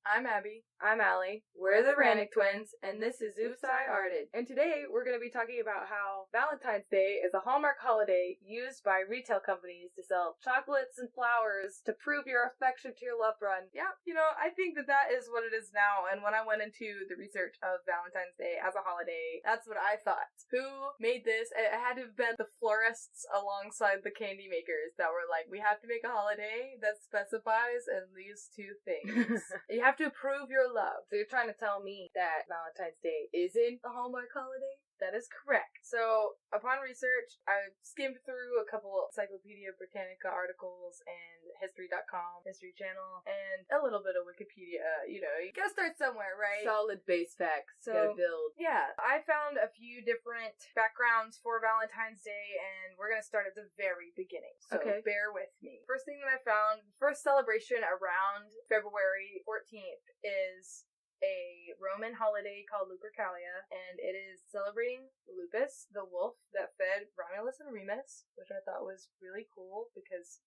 I'm Abby. I'm Allie. We're the Ranic twins, and this is Oops, I Arted. And today we're going to be talking about how Valentine's Day is a Hallmark holiday used by retail companies to sell chocolates and flowers to prove your affection to your loved one. Yeah, I think that is what it is now, and when I went into the research of Valentine's Day as a holiday, that's what I thought. Who made this? It had to have been the florists alongside the candy makers that were like, we have to make a holiday that specifies in these two things. You have to prove your love. So you're trying to tell me that Valentine's Day isn't a Hallmark holiday? That is correct. So, upon research, I skimmed through a couple Encyclopedia Britannica articles and History.com, History Channel, and a little bit of Wikipedia. You gotta start somewhere, right? Solid base facts. So, gotta build. Yeah, I found a few different backgrounds for Valentine's Day, and we're gonna start at the very beginning. So, bear with me. First thing that I found, the first celebration around February 14th is a Roman holiday called Lupercalia, and it is celebrating Lupus, the wolf that fed Romulus and Remus, which I thought was really cool because,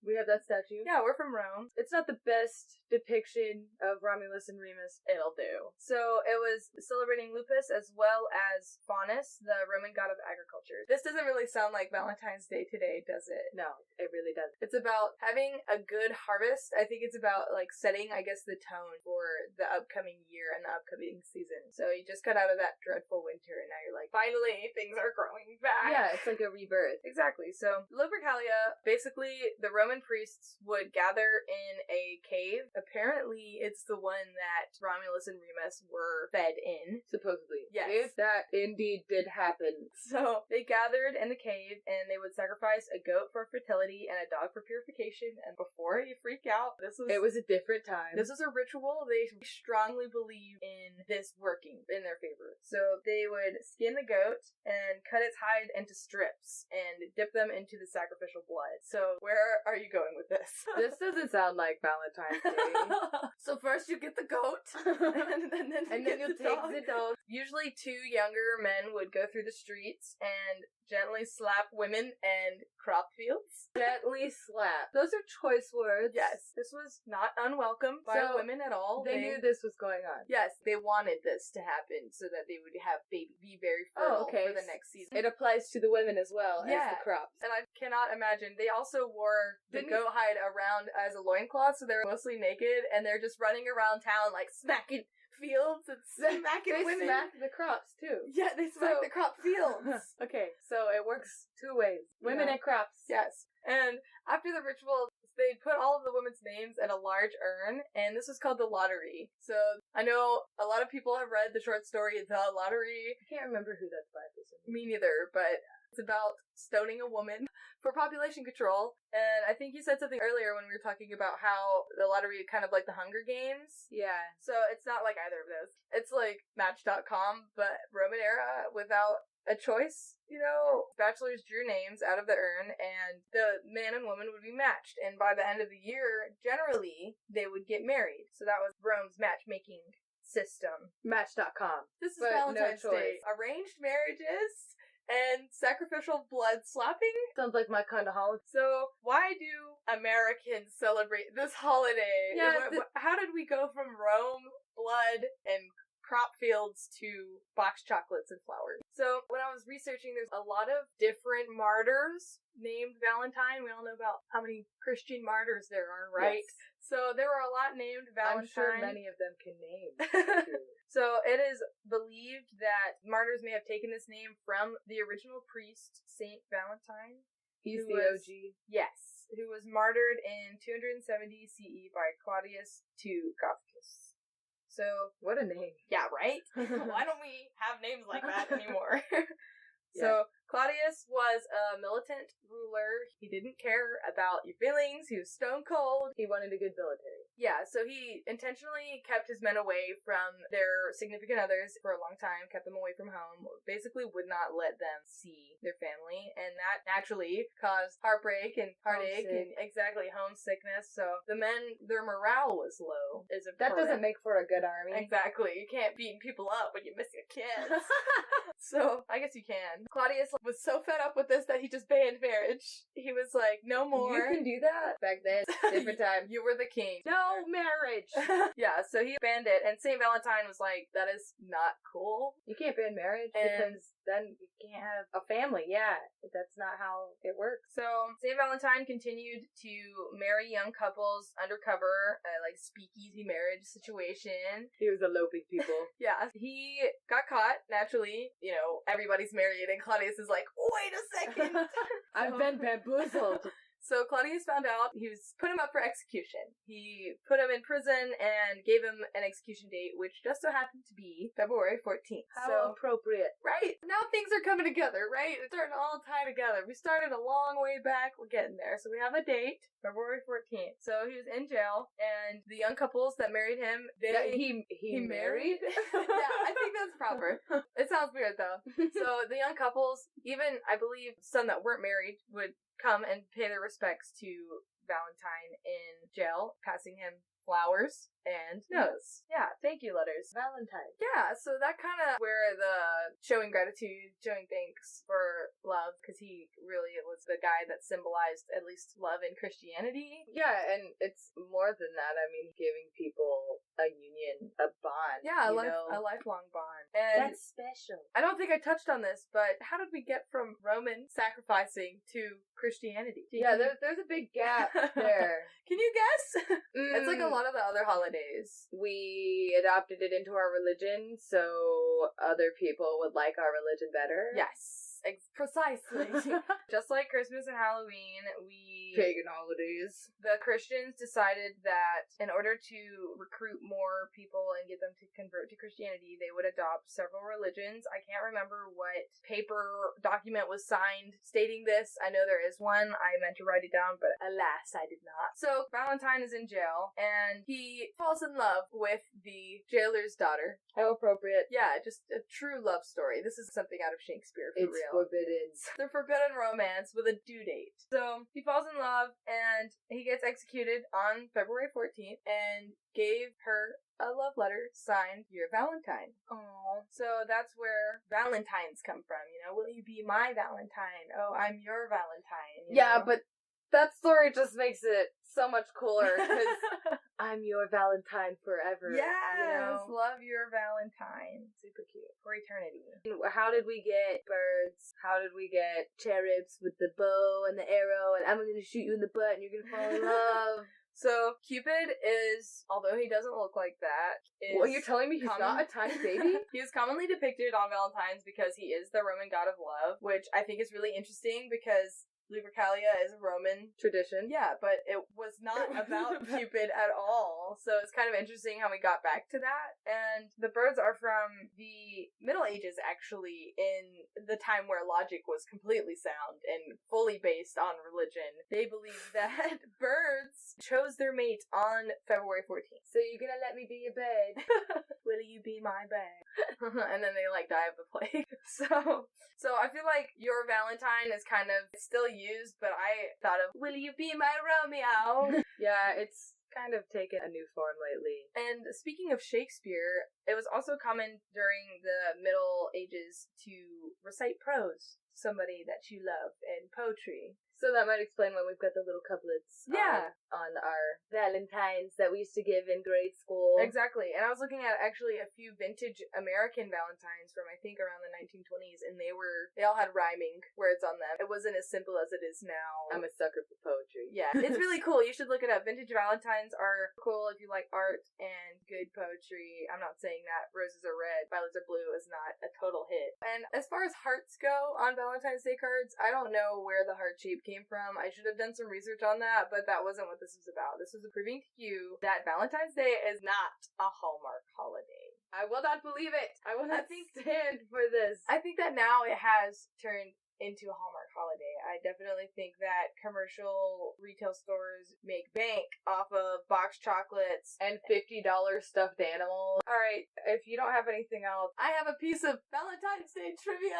we have that statue. Yeah, we're from Rome. It's not the best depiction of Romulus and Remus. It'll do. So it was celebrating Lupus as well as Faunus, the Roman god of agriculture. This doesn't really sound like Valentine's Day today, does it? No, it really doesn't. It's about having a good harvest. I think it's about, setting, the tone for the upcoming year and the upcoming season. So you just got out of that dreadful winter, and now you're like, finally, things are growing back. Yeah, it's like a rebirth. Exactly. So Lupercalia, basically, the Roman priests would gather in a cave. Apparently, it's the one that Romulus and Remus were fed in. Supposedly. Yes. If that indeed did happen. So, they gathered in the cave, and they would sacrifice a goat for fertility and a dog for purification. And before you freak out, it was a different time. This was a ritual. They strongly believed in this working in their favor. So, they would skin the goat and cut its hide into strips and dip them into the sacrificial blood. So, where are you going with this? This doesn't sound like Valentine's Day. So first you get the goat, and then you take the dog. Usually two younger men would go through the streets and gently slap women and crop fields. Gently slap. Those are choice words. Yes. This was not unwelcome by women at all. They knew this was going on. Yes. They wanted this to happen so that they would have babies, be very fertile for the next season. It applies to the women as well as the crops. And I cannot imagine. They also wore the goat hide around as a loincloth, so they were mostly naked, and they're just running around town smacking fields and smacking women. They smack the crops too. Yeah, they smack the crop fields. Okay, so it works two ways. Women and crops. Yes. And after the ritual, they put all of the women's names in a large urn, and this was called the lottery. So I know a lot of people have read the short story The Lottery. I can't remember who that's by. Me neither, but it's about stoning a woman for population control. And I think you said something earlier when we were talking about how the lottery is kind of like the Hunger Games. Yeah. So it's not like either of those. It's like Match.com, but Roman era without a choice. Bachelors drew names out of the urn, and the man and woman would be matched. And by the end of the year, generally, they would get married. So that was Rome's matchmaking system. Match.com. This is Valentine's Day. Arranged marriages and sacrificial blood slapping. Sounds like my kind of holiday. So, why do Americans celebrate this holiday? Yeah, how did we go from Rome, blood, and crop fields to box chocolates and flowers? So, when I was researching, there's a lot of different martyrs named Valentine. We all know about how many Christian martyrs there are, right? Yes. So, there were a lot named Valentine. I'm sure many of them can name. So it is believed that martyrs may have taken this name from the original priest, Saint Valentine. He's the OG. Yes, who was martyred in 270 CE by Claudius to Gothicus. So, what a name. Yeah, right? Why don't we have names like that anymore? So, Claudius was a militant ruler. He didn't care about your feelings. He was stone cold. He wanted a good military. Yeah, so he intentionally kept his men away from their significant others for a long time, kept them away from home, basically would not let them see their family, and that naturally caused heartbreak and heartache and homesickness. So the men, their morale was low. That doesn't make for a good army. Exactly. You can't beat people up when you miss your kids. So, I guess you can. Claudius was so fed up with this that he just banned marriage. He was like, no more. You can do that? Back then, different time. You were the king. No marriage! Yeah, so he banned it, and St. Valentine was like, that is not cool. You can't ban marriage because then you can't have a family. Yeah, that's not how it works. So St. Valentine continued to marry young couples undercover, like speakeasy marriage situation. He was eloping people. Yeah, he got caught, naturally. You know, everybody's married, and Claudius is like, wait a second! I've been bamboozled. So Claudius found out, he put him up for execution. He put him in prison and gave him an execution date, which just so happened to be February 14th. How appropriate. Right? Now things are coming together, right? It's starting to all tie together. We started a long way back. We're getting there. So we have a date, February 14th. So he was in jail, and the young couples that married him, he married? Yeah, I think that's proper. It sounds weird, though. So the young couples, even, I believe, some that weren't married, would come and pay their respects to Valentine in jail, passing him flowers and notes. Yeah, thank you letters. Valentine. Yeah, so that kind of where the showing gratitude, showing thanks for love, because he really was the guy that symbolized at least love in Christianity. Yeah, and it's more than that. I mean, giving people a union, a bond. Yeah, a lifelong bond. And that's special. I don't think I touched on this, but how did we get from Roman sacrificing to Christianity? Yeah, there's a big gap there. Can you guess? It's like a lot of the other holidays. We adopted it into our religion, so other people would like our religion better. Yes. Precisely. Just like Christmas and Halloween, pagan holidays. The Christians decided that in order to recruit more people and get them to convert to Christianity, they would adopt several religions. I can't remember what paper document was signed stating this. I know there is one. I meant to write it down, but alas, I did not. So Valentine is in jail, and he falls in love with the jailer's daughter. How appropriate. Yeah, just a true love story. This is something out of Shakespeare, for real. Forbidden. The forbidden romance with a due date. So he falls in love, and he gets executed on February 14th and gave her a love letter signed Your Valentine. Oh, so that's where Valentines come from, you know? Will you be my Valentine? Oh, I'm your Valentine. Yeah, but that story just makes it so much cooler, because I'm your Valentine forever. Yes, you know? love your Valentine. Super cute. For eternity. How did we get birds? How did we get cherubs with the bow and the arrow, and I'm gonna shoot you in the butt and you're gonna fall in love? So, Cupid is, although he doesn't look like that, is... Well, you're telling me he's not a tiny baby? He is commonly depicted on Valentine's because he is the Roman god of love, which I think is really interesting because Lupercalia is a Roman tradition. Yeah, but it was not about Cupid at all. So it's kind of interesting how we got back to that. And the birds are from the Middle Ages, actually, in the time where logic was completely sound and fully based on religion. They believed that birds chose their mate on February 14th. So you're gonna let me be your bird? Will you be my bird? And then they, die of the plague. So I feel like Your Valentine is kind of still used, but I thought of, will you be my Romeo? Yeah, it's kind of taken a new form lately. And speaking of Shakespeare, it was also common during the Middle Ages to recite prose to somebody that you love in poetry. So that might explain why we've got the little couplets on our Valentines that we used to give in grade school. Exactly. And I was looking at actually a few vintage American Valentines from I think around the 1920s, and they all had rhyming words on them. It wasn't as simple as it is now. I'm a sucker for poetry. Yeah, it's really cool. You should look it up. Vintage Valentines are cool if you like art and good poetry. I'm not saying that Roses Are Red, Violets Are Blue is not a total hit. And as far as hearts go on Valentine's Day cards, I don't know where the heart shape came from. I should have done some research on that, but that wasn't what this was about. This was proving to you that Valentine's Day is not a Hallmark holiday. I will not believe it. I will not stand for this. I think that now it has turned into a Hallmark holiday. I definitely think that commercial retail stores make bank off of box chocolates and $50 stuffed animals. Alright, if you don't have anything else, I have a piece of Valentine's Day trivia!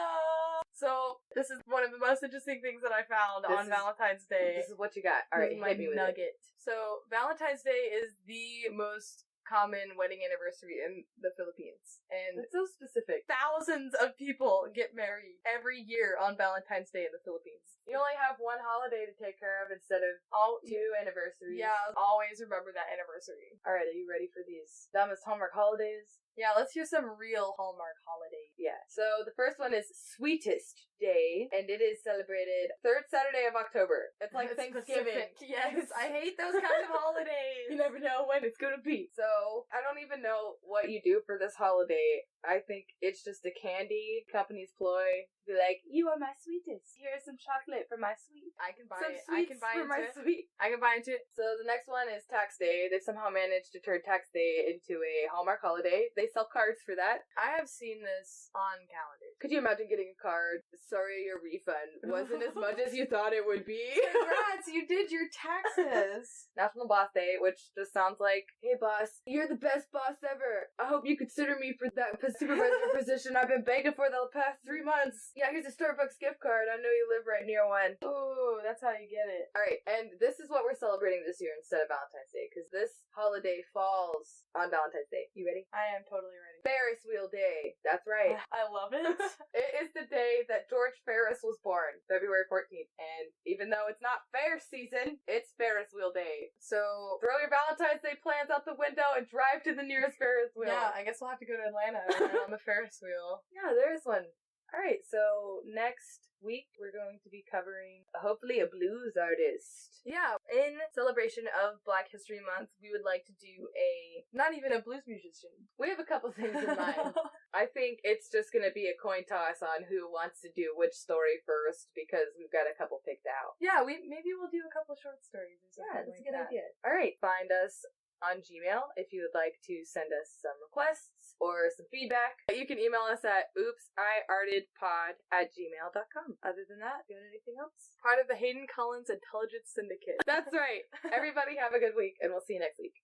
So, this is one of the most interesting things that I found on Valentine's Day. This is what you got. Alright, hit me with nugget. So, Valentine's Day is the most common wedding anniversary in the Philippines. And it's so specific. Thousands of people get married every year on Valentine's Day in the Philippines. You only have one holiday to take care of instead of two anniversaries. Yeah, always remember that anniversary. Alright, are you ready for these dumbest Hallmark holidays? Yeah, let's hear some real Hallmark holidays. Yeah. So the first one is Sweetest Day, and it is celebrated third Saturday of October. It's like Thanksgiving. Yes, I hate those kind of holidays. You never know when it's gonna be. So I don't even know what you do for this holiday. I think it's just a candy company's ploy. Be like, you are my sweetest. Here's some chocolate for my sweet. I can buy some it. I can buy for my it. sweet. I can buy into it. So the next one is Tax Day. They somehow managed to turn Tax Day into a Hallmark holiday. They sell cards for that. I have seen this on calendars. Could you imagine getting a card? Sorry, your refund wasn't as much as you thought it would be. Congrats, you did your taxes. National Boss Day, which just sounds like, hey boss, you're the best boss ever. I hope you consider me for that supervisor position I've been begging for the past 3 months. Yeah, here's a Starbucks gift card. I know you live right near one. Ooh, that's how you get it. Alright, and this is what we're celebrating this year instead of Valentine's Day, because this holiday falls on Valentine's Day. You ready? I am totally ready. Ferris Wheel Day. That's right. I love it. It is the day that George Ferris was born, February 14th. And even though it's not fair season, it's Ferris Wheel Day. So throw your Valentine's Day plans out the window and drive to the nearest Ferris wheel. Yeah, I guess we'll have to go to Atlanta on the Ferris wheel. Yeah, there is one. Alright, so next week we're going to be covering hopefully a blues artist. Yeah, in celebration of Black History Month, we would like to do not even a blues musician. We have a couple things in mind. I think it's just going to be a coin toss on who wants to do which story first, because we've got a couple picked out. Yeah, maybe we'll do a couple short stories or something. Yeah, that's like a good that. idea. Alright, find us on Gmail if you would like to send us some requests or some feedback. You can email us at oopsiartedpod@gmail.com. Other than that, do you want anything else? Part of the Hayden Collins Intelligence Syndicate. That's right. Everybody have a good week, and we'll see you next week.